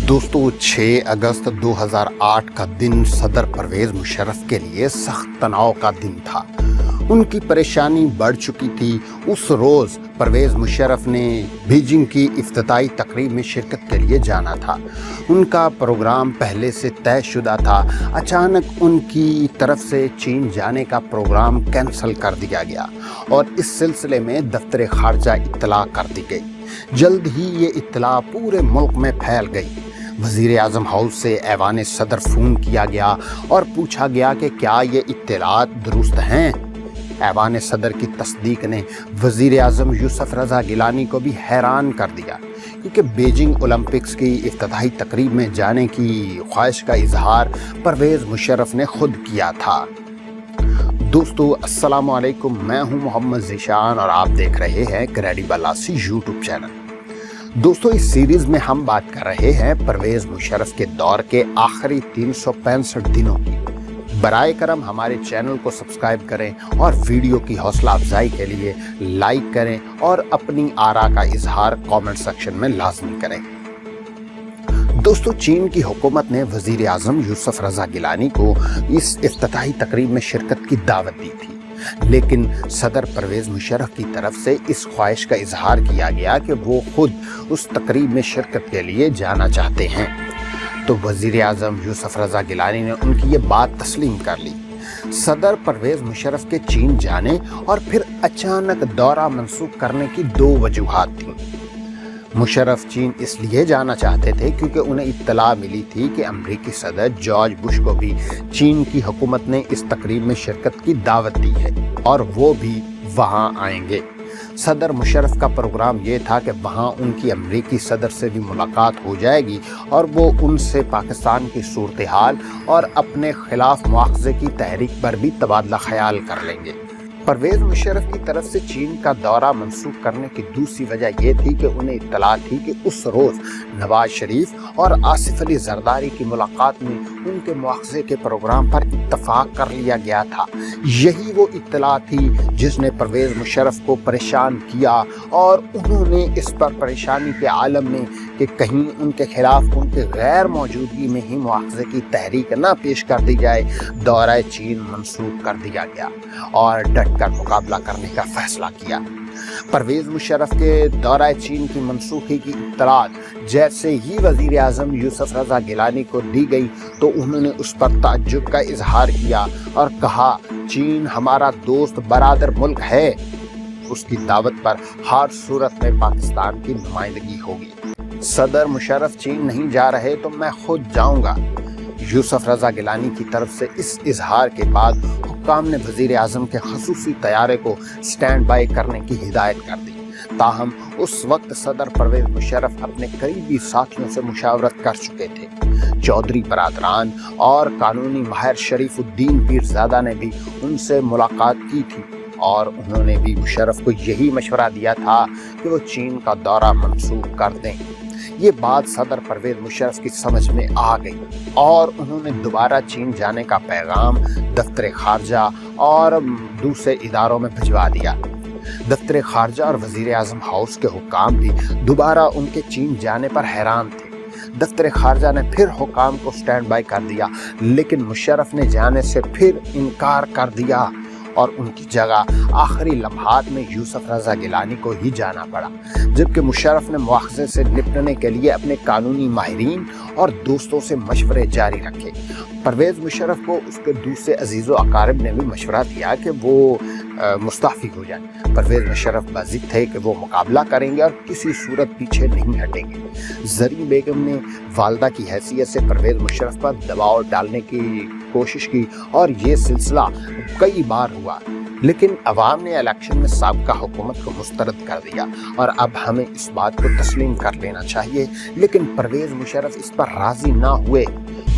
दोस्तों 6 अगस्त 2008 का दिन सदर परवेज मुशर्रफ के लिए सख्त तनाव का दिन था। उनकी परेशानी बढ़ चुकी थी। उस रोज़ परवेज मुशर्रफ ने बीजिंग की इफ्तिताई तकरीब में शिरकत के लिए जाना था। उनका प्रोग्राम पहले से तयशुदा था। अचानक उनकी तरफ से चीन जाने का प्रोग्राम कैंसिल कर दिया गया और इस सिलसिले में दफ्तर खारजा इत्तला कर दी गई। जल्द ही ये इत्तला पूरे मुल्क में फैल गई। वज़ीर आज़म हाउस से ऐवान सदर फ़ोन किया गया और पूछा गया कि क्या ये इत्तलात दुरुस्त हैं। ऐवान सदर की तस्दीक ने वज़ीर आज़म यूसुफ रज़ा गिलानी को भी हैरान कर दिया, क्योंकि बीजिंग ओलंपिक्स की इफ्तिताई तकरीब में जाने की ख्वाहिश का इजहार परवेज़ मुशर्रफ ने खुद किया था। दोस्तों अस्सलामु अलैकुम, मैं हूं मोहम्मद ज़ीशान और आप देख रहे हैं क्रेडिबल आसी यूट्यूब चैनल। दोस्तों इस सीरीज़ में हम बात कर रहे हैं परवेज़ मुशर्रफ के दौर के आखिरी 365 दिनों की। बराए करम हमारे चैनल को सब्सक्राइब करें और वीडियो की हौसला अफजाई के लिए लाइक करें और अपनी आरा का इजहार कमेंट सेक्शन में लाजमी करें। दोस्तों चीन की हुकूमत ने वज़ीर आज़म यूसुफ रज़ा गिलानी को इस इफ्तिताई तकरीब में शिरकत की दावत दी थी, लेकिन सदर परवेज़ मुशर्रफ की तरफ से इस ख्वाहिश का इजहार किया गया कि वो खुद उस तकरीब में शिरकत के लिए जाना चाहते हैं। तो वज़ीर आज़म यूसुफ रज़ा गिलानी ने उनकी ये बात तस्लीम कर ली। सदर परवेज़ मुशर्रफ के चीन जाने और फिर अचानक दौरा मंसूख करने की दो वजूहात थीं। मुशर्रफ चीन इसलिए जाना चाहते थे क्योंकि उन्हें इत्तला मिली थी कि अमरीकी सदर जॉर्ज बुश को भी चीन की हुकूमत ने इस तकरीब में शिरकत की दावत दी है और वो भी वहाँ आएंगे। सदर मुशर्रफ का प्रोग्राम ये था कि वहाँ उनकी अमरीकी सदर से भी मुलाकात हो जाएगी और वो उनसे पाकिस्तान की सूरत हाल और अपने खिलाफ मुआवजे की तहरीक पर भी तबादला ख्याल कर लेंगे। परवेज़ मुशर्रफ की तरफ से चीन का दौरा मंसूख करने की दूसरी वजह यह थी कि उन्हें इत्तला थी कि उस रोज़ नवाज शरीफ और आसिफ अली जरदारी की मुलाकात में उनके मुआवजे के प्रोग्राम पर इत्तफाक कर लिया गया था। यही वो इत्तला थी जिसने परवेज़ मुशर्रफ को परेशान किया और उन्होंने इस पर परेशानी के आलम में कि कहीं उनके खिलाफ उनके गैर मौजूदगी में ही मुआवजे की तहरीक न पेश कर दी जाए, दौरा चीन मंसूख कर दिया गया और डट कर मुकाबला करने का फैसला किया। परवेज़ मुशर्रफ के दौरा चीन की मनसूखी की इत्तलात जैसे ही वज़ीर आज़म यूसुफ रज़ा गिलानी को दी गई तो उन्होंने उस पर ताज्जुब का इजहार किया और कहा, चीन हमारा दोस्त बरादर मुल्क है, उसकी दावत पर हर सूरत में पाकिस्तान की नुमाइंदगी होगी। सदर मुशर्रफ चीन नहीं जा रहे तो मैं खुद जाऊंगा। यूसुफ रज़ा गिलानी की तरफ से इस इजहार के बाद हुक्काम ने वज़ीर आज़म के खसूसी तैयारे को स्टैंड बाई करने की हिदायत कर दी। ताहम उस वक्त सदर परवेज़ मुशर्रफ अपने करीबी साथियों से मुशावरत कर चुके थे। चौधरी बरादरान और कानूनी माहिर शरीफुद्दीन पीरज़ादा ने भी उनसे मुलाकात की थी और उन्होंने भी मुशर्रफ को यही मशवरा दिया था कि वो चीन का दौरा मंसूख कर दें। ये बात सदर परवेज़ मुशर्रफ की समझ में आ गई और उन्होंने दोबारा चीन जाने का पैगाम दफ्तर खारजा और दूसरे इदारों में भिजवा दिया। दफ्तर खारजा और वज़ीर आज़म हाउस के हुक्काम भी दोबारा उनके चीन जाने पर हैरान थे। दफ्तर खारजा ने फिर हुक्काम को स्टैंड बाई कर दिया, लेकिन मुशर्रफ ने जाने से फिर इनकार कर दिया और उनकी जगह आखिरी लम्हात में यूसुफ रज़ा गिलानी को ही जाना पड़ा, जबकि मुशर्रफ ने मुआवजे से निपटने के लिए अपने कानूनी माहिरीन और दोस्तों से मशवरे जारी रखे। परवेज़ मुशर्रफ को उसके दूसरे अजीज़ व अकारिब ने भी मशवरा दिया कि वो मुस्तफ़ी हो जाए। परवेज़ मुशर्रफ बाज़िद थे कि वो मुकाबला करेंगे और किसी सूरत पीछे नहीं हटेंगे। ज़री बेगम ने वालदा की हैसियत से परवेज़ मुशर्रफ पर दबाव डालने की कोशिश की और ये सिलसिला कई बार हुआ, लेकिन अवाम ने इलेक्शन में साबका हुकूमत को मुस्तरद कर दिया और अब हमें इस बात को तस्लीम कर लेना चाहिए। लेकिन परवेज़ मुशर्रफ इस पर राज़ी ना हुए।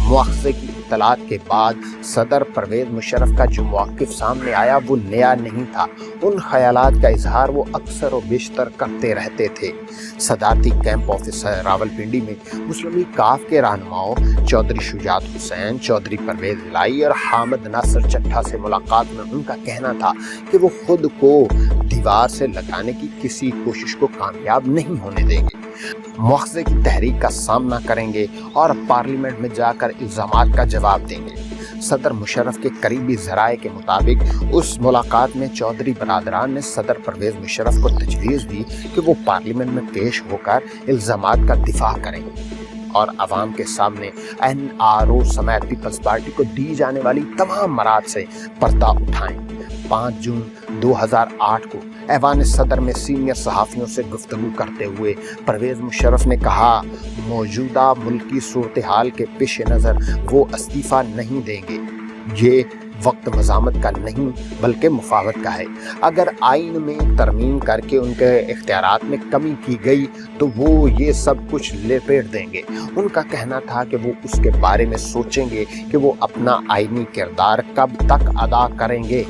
मुआवजे की इत्तलात के बाद सदर परवेज मुशर्रफ का जो मौक़िफ़ सामने आया वो नया नहीं था। उन ख़यालात का इजहार वो अक्सर और बेशतर करते रहते थे। सदारती कैंप ऑफिस रावलपिंडी में मुस्लिम लीग काफ के रहनुमाओं चौधरी शुजात हुसैन, चौधरी परवेज इलाही और हामिद नासिर चट्टा से मुलाकात में उनका कहना था कि वो खुद को दीवार से लगाने की किसी कोशिश को कामयाब नहीं होने देंगे, मुआख़ज़े की तहरीक का सामना करेंगे और पार्लियामेंट में जाकर इल्ज़ामात का जवाब देंगे। सदर मुशर्रफ के करीबी ज़राए के मुताबिक उस मुलाकात में चौधरी बरादरान ने सदर परवेज मुशर्रफ को तजवीज़ दी कि वो पार्लियामेंट में पेश होकर इल्ज़ामात का दिफा करेंगे और अवाम के सामने NRO समेत पीपल्स पार्टी को दी जाने वाली तमाम मराद से पर्दा उठाएं। 5 जून 2008 को ऐवान सदर में सीनियर सहाफ़ियों से गुफ्तगू करते हुए परवेज मुशर्रफ ने कहा, मौजूदा मुल्की सूरत हाल के पेश नज़र वो इस्तीफ़ा नहीं देंगे। ये वक्त मज़ामत का नहीं बल्कि मुफावत का है। अगर आइन में तरमीम करके उनके इख्तियारात में कमी की गई तो वो ये सब कुछ लपेट देंगे। उनका कहना था कि वो उसके बारे में सोचेंगे कि वो अपना आइनी किरदार कब तक अदा करेंगे।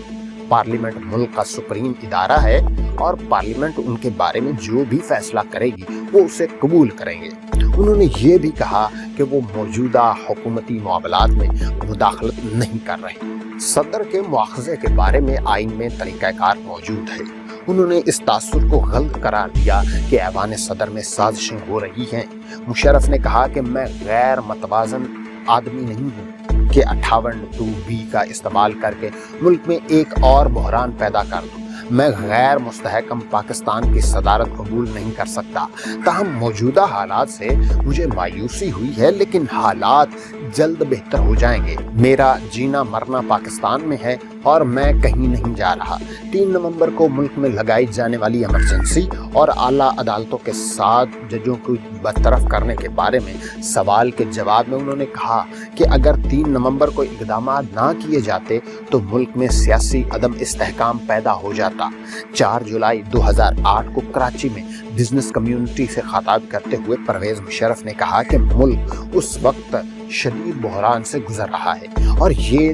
पार्लियामेंट मुल्क का सुप्रीम इदारा है और पार्लियामेंट उनके बारे में जो भी फैसला करेगी वो उसे कबूल करेंगे। उन्होंने ये भी कहा कि वो मौजूदा हुकूमती मामलात में मुदाखलत नहीं कर रहे। सदर के मुआख़ज़े के बारे में आइन में तरीक़ाकार मौजूद है। उन्होंने इस तासुर को गलत करार दिया कि ऐवान सदर में साजिशें हो रही हैं। मुशर्रफ ने कहा कि मैं गैर मतवाज़न आदमी नहीं हूँ कि 58(2)B का इस्तेमाल करके मुल्क में एक और बहरान पैदा कर दूँ। मैं गैर मुस्तहकम पाकिस्तान की सदारत कबूल नहीं कर सकता। ताहम मौजूदा हालात से मुझे मायूसी हुई है, लेकिन हालात जल्द बेहतर हो जाएंगे। मेरा जीना मरना पाकिस्तान में है और मैं कहीं नहीं जा रहा। 3 नवंबर को मुल्क में लगाई जाने वाली इमरजेंसी और आला अदालतों के साथ जजों को बरतरफ करने के बारे में सवाल के जवाब में उन्होंने कहा कि अगर 3 नवंबर को इक़दाम ना किए जाते तो मुल्क में सियासी अदम इस्तेहकाम पैदा हो जाता। 4 जुलाई 2008 को कराची में बिजनेस कम्युनिटी से खिताब करते हुए परवेज मुशर्रफ ने कहा कि मुल्क उस वक्त शदीद बहरान से गुजर रहा है और ये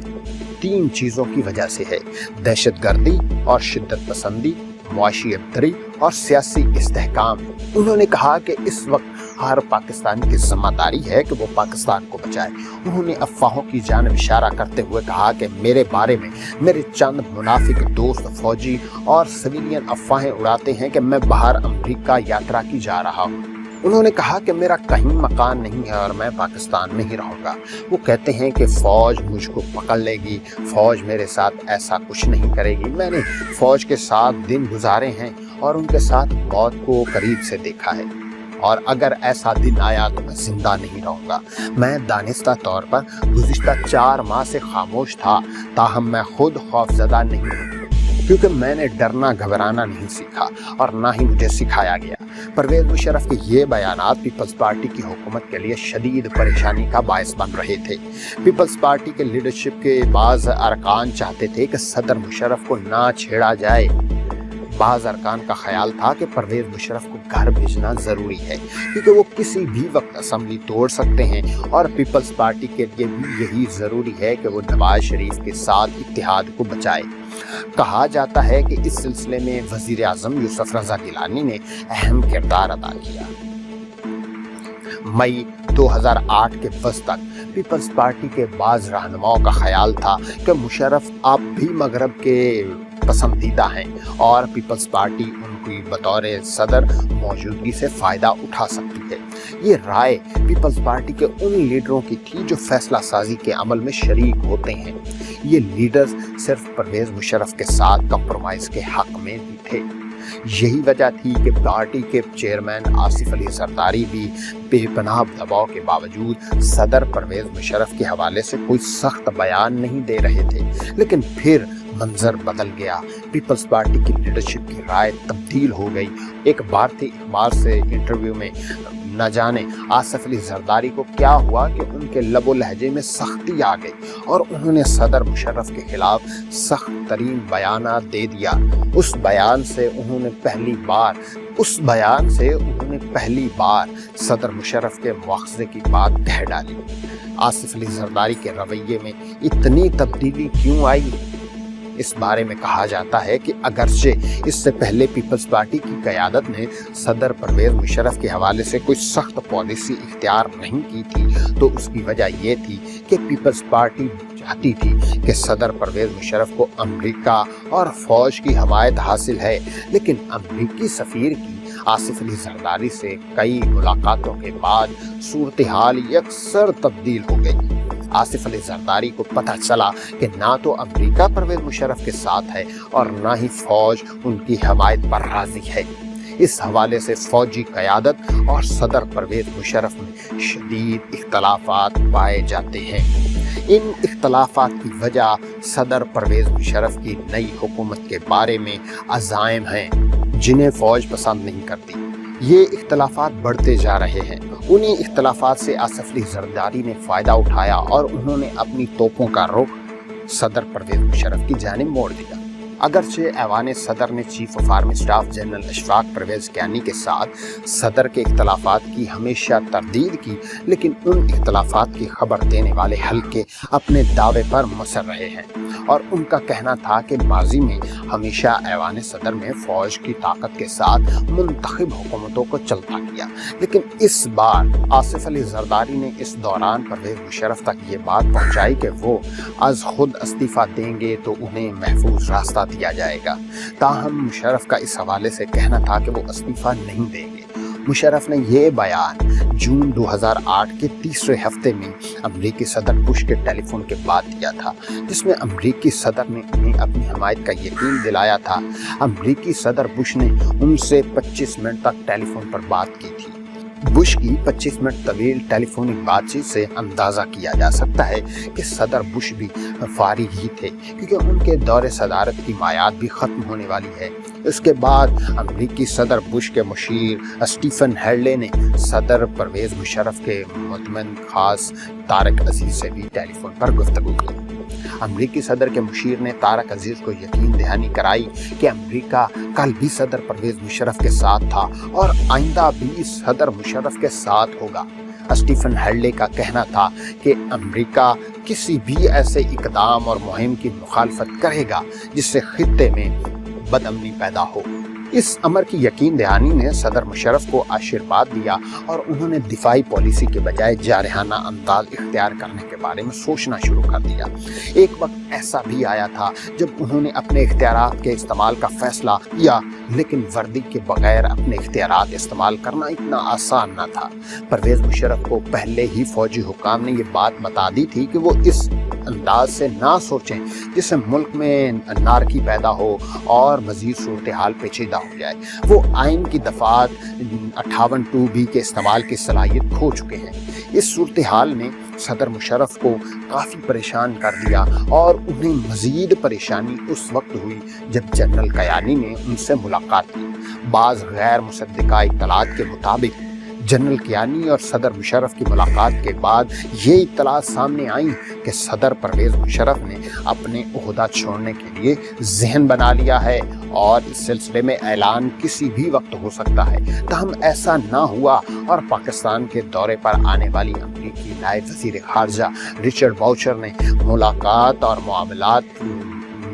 3 चीज़ों की वजह से है: दहशतगर्दी और शिद्दत पसंदी, मुआशी अबतरी और सियासी इस्तेहकाम। उन्होंने कहा कि इस वक्त हर पाकिस्तानी की जिम्मेदारी है कि वो पाकिस्तान को बचाए। उन्होंने अफवाहों की जानिब इशारा करते हुए कहा कि मेरे बारे में मेरे चंद मुनाफिक दोस्त फौजी और सिविलियन अफवाहें उड़ाते हैं कि मैं बाहर अमेरिका यात्रा की जा रहा हूँ। उन्होंने कहा कि मेरा कहीं मकान नहीं है और मैं पाकिस्तान में ही रहूँगा। वो कहते हैं कि फ़ौज मुझको पकड़ लेगी। फ़ौज मेरे साथ ऐसा कुछ नहीं करेगी। मैंने फ़ौज के साथ दिन गुजारे हैं और उनके साथ मौत को करीब से देखा है और अगर ऐसा दिन आया तो मैं जिंदा नहीं रहूँगा। मैं दानिस्ता तौर पर गुज़िश्ता 4 माह से खामोश था, ताहम मैं खुद खौफज़दा नहीं हूँ क्योंकि मैंने डरना घबराना नहीं सीखा और ना ही मुझे सिखाया गया। परवेज मुशर्रफ के ये बयानात पीपल्स पार्टी की हुकूमत के लिए शदीद परेशानी का बायस बन रहे थे। पीपल्स पार्टी के लीडरशिप के बाज़ अरकान चाहते थे कि सदर मुशर्रफ को ना छेड़ा जाए। बाज़ अरकान का ख्याल था कि परवेज मुशर्रफ को घर भेजना ज़रूरी है क्योंकि वो किसी भी वक्त असम्बली तोड़ सकते हैं और पीपल्स पार्टी के लिए भी यही ज़रूरी है कि वो नवाज शरीफ के साथ इत्तेहाद को बचाए। कहा जाता है कि इस सिलसिले में वज़ीर आज़म यूसुफ रज़ा गिलानी ने अहम किरदार अदा किया। मई 2008 के वक्त तक पीपल्स पार्टी के बाज़ रहनुमाओं का ख्याल था कि मुशर्रफ अब भी मगरब के पसंदीदा हैं और पीपल्स पार्टी उनकी बतौर सदर मौजूदगी से फ़ायदा उठा सकती है। ये राय पीपल्स पार्टी के उन लीडरों की थी जो फैसला साजी के अमल में शरीक होते हैं। ये लीडर्स सिर्फ परवेज मुशर्रफ के साथ कंप्रोमाइज़ के हक में भी थे। यही वजह थी कि पार्टी के चेयरमैन आसिफ अली जरदारी भी बेपनाह दबाव के बावजूद सदर परवेज मुशर्रफ के हवाले से कोई सख्त बयान नहीं दे रहे थे। लेकिन फिर मंजर बदल गया। पीपल्स पार्टी की लीडरशिप की राय तब्दील हो गई। एक भारतीय अखबार से इंटरव्यू में न जाने आसिफ अली जरदारी को क्या हुआ कि उनके लबो लहजे में सख्ती आ गई और उन्होंने सदर मुशर्रफ के खिलाफ सख्त तरीन बयान दे दिया। उस बयान से उन्होंने पहली बार उस बयान से उन्होंने पहली बार सदर मुशर्रफ के मुआखजे की बात कह डाली। आसिफ अली जरदारी के रवैये में इतनी तब्दीली क्यों आई? इस बारे में कहा जाता है कि अगरचे इससे पहले पीपल्स पार्टी की क़यादत ने सदर परवेज मुशर्रफ के हवाले से कोई सख्त पॉलिसी इख्तियार नहीं की थी, तो उसकी वजह ये थी कि पीपल्स पार्टी चाहती थी कि सदर परवेज मुशर्रफ को अमेरिका और फौज की हमायत हासिल है, लेकिन अमेरिकी सफ़ीर की आसिफ अली जरदारी से कई मुलाकातों के बाद सूरत हाल यकसर तब्दील हो गई। आसिफ अली जरदारी को पता चला कि ना तो अमेरिका परवेज मुशर्रफ के साथ है और ना ही फौज उनकी हमायत पर राजी है। इस हवाले से फौजी क़यादत और सदर परवेज मुशर्रफ में शदीद इख्तलाफात पाए जाते हैं। इन इख्तलाफात की वजह सदर परवेज मुशर्रफ की नई हुकूमत के बारे में अज़ाइम हैं जिन्हें फौज पसंद नहीं करती। ये इख्तलाफात बढ़ते जा रहे हैं। उन्हीं इख्तलाफात से आसिफ अली जरदारी ने फ़ायदा उठाया और उन्होंने अपनी तोपों का रुख सदर परवेज मुशर्रफ की जानिब मोड़ दिया। अगरचे ऐवान सदर ने chief of army staff general Ashfaq Parvez Kayani के साथ सदर के इख्तलाफात की हमेशा तरदीद की, लेकिन उन इख्तलाफात की खबर देने वाले हल्के अपने दावे पर मुसर रहे हैं और उनका कहना था कि माजी में हमेशा ऐवान सदर में फ़ौज की ताकत के साथ मुंतखब हुकूमतों को चलता किया, लेकिन इस बार आसिफ अली जरदारी ने इस दौरान परवेज मुशर्रफ तक ये बात पहुँचाई कि वो अज खुद इस्तीफ़ा देंगे तो उन्हें महफूज रास्ता दिया जाएगा। ताहम मुशर्रफ का इस हवाले से कहना था कि वो इस्तीफ़ा नहीं देंगे। मुशर्रफ ने यह बयान जून 2008 के तीसरे हफ्ते में अमरीकी सदर बुश के टेलीफोन के बाद दिया था, जिसमें अमरीकी सदर ने उन्हें अपनी हमायत का यकीन दिलाया था। अमरीकी सदर बुश ने उनसे 25 मिनट तक टेलीफोन पर बात की थी। बुश की 25 मिनट तवील टेलीफोनिक बातचीत से अंदाज़ा किया जा सकता है कि सदर बुश भी फारिग ही थे, क्योंकि उनके दौरे सदारत की मायाद भी ख़त्म होने वाली है। इसके बाद अमरीकी सदर बुश के मुशीर स्टीफन हेडले ने सदर परवेज मुशर्रफ के मुतमन खास तारक अजीज़ से भी टेलीफोन पर गुफ्तगू की। अमरीकी सदर के मुशीर ने तारक अजीज़ को यकीन दहानी कराई कि अमरीका कल भी सदर परवेज मुशर्रफ के साथ था और आइंदा भी सदर मुशर्रफ के साथ होगा। स्टीफन हेडले का कहना था कि अमरीका किसी भी ऐसे इकदाम और मुहिम की मुखालफत करेगा जिससे खित्ते में बदअमनी पैदा हो। इस अमर की यकीन दहानी ने सदर मुशर्रफ को आशीर्वाद दिया और उन्होंने दिफाई पॉलिसी के बजाय जारहाना अंदाज इख्तियार करने के बारे में सोचना शुरू कर दिया। एक वक्त ऐसा भी आया था जब उन्होंने अपने इख्तियारात के इस्तेमाल का फैसला किया, लेकिन वर्दी के बगैर अपने इख्तियारात इस्तेमाल करना इतना आसान न था। परवेज मुशर्रफ को पहले ही फौजी हुकाम ने ये बात बता दी थी कि वो इस अंदाज से ना सोचें जिससे मुल्क में नारकी पैदा हो और मजीद सूरत हाल पेचीदा हो जाए। वो आइन की दफात 58(2)B के इस्तेमाल की सलाहियत खो चुके हैं। इस सूरत हाल ने सदर मुशर्रफ को काफ़ी परेशान कर दिया और उन्हें मज़ीद परेशानी उस वक्त हुई जब जनरल कियानी ने उनसे मुलाकात की। बाज़ गैर मुसद्दिका इत्तलात के मुताबिक जनरल कियानी और सदर मुशर्रफ की मुलाकात के बाद ये इत्तलात सामने आई कि सदर परवेज मुशर्रफ ने अपने ओहदा छोड़ने के लिए जहन बना लिया है और इस सिलसिले में ऐलान किसी भी वक्त हो सकता है। ताहम ऐसा ना हुआ और पाकिस्तान के दौरे पर आने वाली अमरीकी नायब वज़ीर ख़ारजा रिचर्ड बाउचर ने मुलाकात और मामलात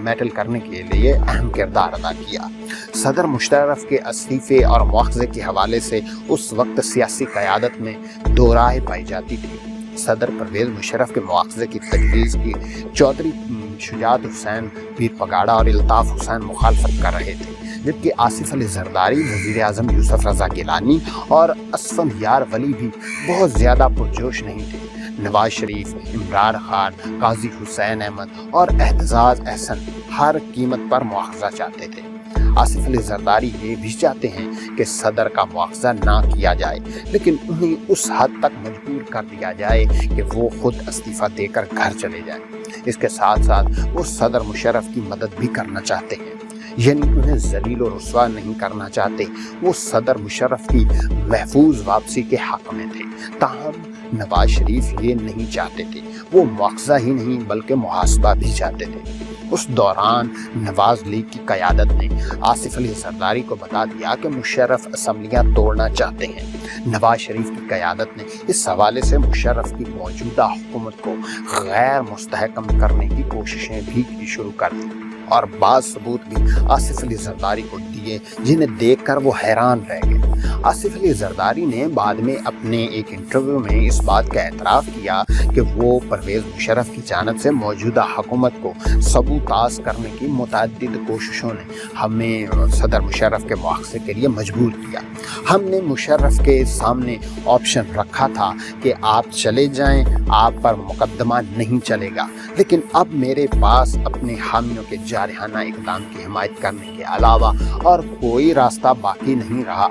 मैटल करने के लिए अहम किरदार अदा किया। सदर मुशर्रफ के इस्तीफ़े और मुआवजे के हवाले से उस वक्त सियासी क़यादत में दो राय पाई जाती थी। सदर परवेज मुशर्रफ के मुआवजे की तजवीज़ की चौधरी शुजात हुसैन पीर पगाड़ा और इल्ताफ़ हुसैन मुखालफत कर रहे थे, जबकि आसिफ अली जरदारी, वज़ीर आज़म यूसुफ रज़ा गिलानी और असफंदियार वली भी बहुत ज़्यादा पुरजोश नहीं थे। नवाज शरीफ, इमरान खान, काजी हुसैन अहमद और एहतजाज अहसन हर कीमत पर मुआवजा चाहते थे। आसिफ अली जरदारी ये भी चाहते हैं कि सदर का मुआवजा ना किया जाए, लेकिन उन्हें उस हद तक मजबूर कर दिया जाए कि वो खुद इस्तीफ़ा देकर घर चले जाएं। इसके साथ साथ वो सदर मुशर्रफ की मदद भी करना चाहते हैं, यानी उन्हें जलील और रुस्वा नहीं करना चाहते। वो सदर मुशर्रफ की महफूज वापसी के हक में थे। ताहम नवाज शरीफ ये नहीं चाहते थे। वो मुआवजा ही नहीं बल्कि मुहासबा भी चाहते थे। उस दौरान नवाज लीग की क़यादत ने आसिफ अली जरदारी को बता दिया कि मुशर्रफ असम्बलियाँ तोड़ना चाहते हैं। नवाज शरीफ की क़यादत ने इस हवाले से मुशर्रफ की मौजूदा हुकूमत को गैर मुस्तहकम करने की कोशिशें भी शुरू कर दी और बाज़ सबूत भी आसिफ अली जरदारी को दिए जिन्हें देखकर वो हैरान रह गए। आसिफ अली जरदारी ने बाद में अपने एक इंटरव्यू में इस बात का एतराफ़ किया कि वो परवेज़ मुशर्रफ की जानिब से मौजूदा हुकूमत को सबूताज़ करने की मुतअद्दिद कोशिशों ने हमें सदर मुशर्रफ के मुआख़ज़े के लिए मजबूर किया। हमने मुशर्रफ के सामने ऑप्शन रखा था कि आप चले जाएं, आप पर मुकदमा नहीं चलेगा, लेकिन अब मेरे पास अपने हामियों के जारहाना इक़दाम की हिमायत करने के अलावा और कोई रास्ता बाकी नहीं रहा।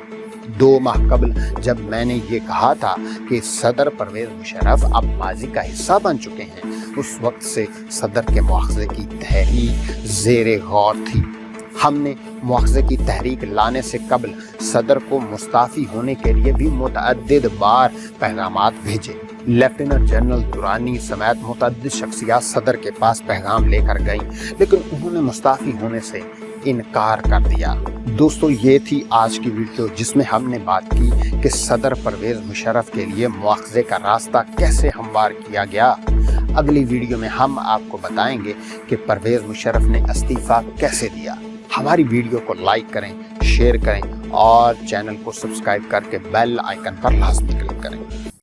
2 माह कबल जब मैंने ये कहा था कि सदर परवेज़ मुशर्रफ अब माजी का हिस्सा बन चुके हैं, उस वक्त से सदर के मुआख़ज़े की तहरीक ज़ेरे गौर थी। हमने मुआख़ज़े की तहरीक लाने से कबल सदर को मुस्ताफ़ी होने के लिए भी मुतअद्दिद बार पैगामात भेजे। लेफ्टिनेंट जनरल दुरानी समेत मुतअद्दिद शख्सियात सदर के पास पैगाम लेकर गईं, लेकिन उन्होंने मुस्ताफ़ी होने से इनकार कर दिया। दोस्तों, ये थी आज की वीडियो जिसमें हमने बात की कि सदर परवेज़ मुशर्रफ के लिए मुआख़ज़े का रास्ता कैसे हमवार किया गया। अगली वीडियो में हम आपको बताएंगे कि परवेज़ मुशर्रफ ने इस्तीफ़ा कैसे दिया। हमारी वीडियो को लाइक करें, शेयर करें और चैनल को सब्सक्राइब करके बेल आइकन पर लाज़मी क्लिक करें।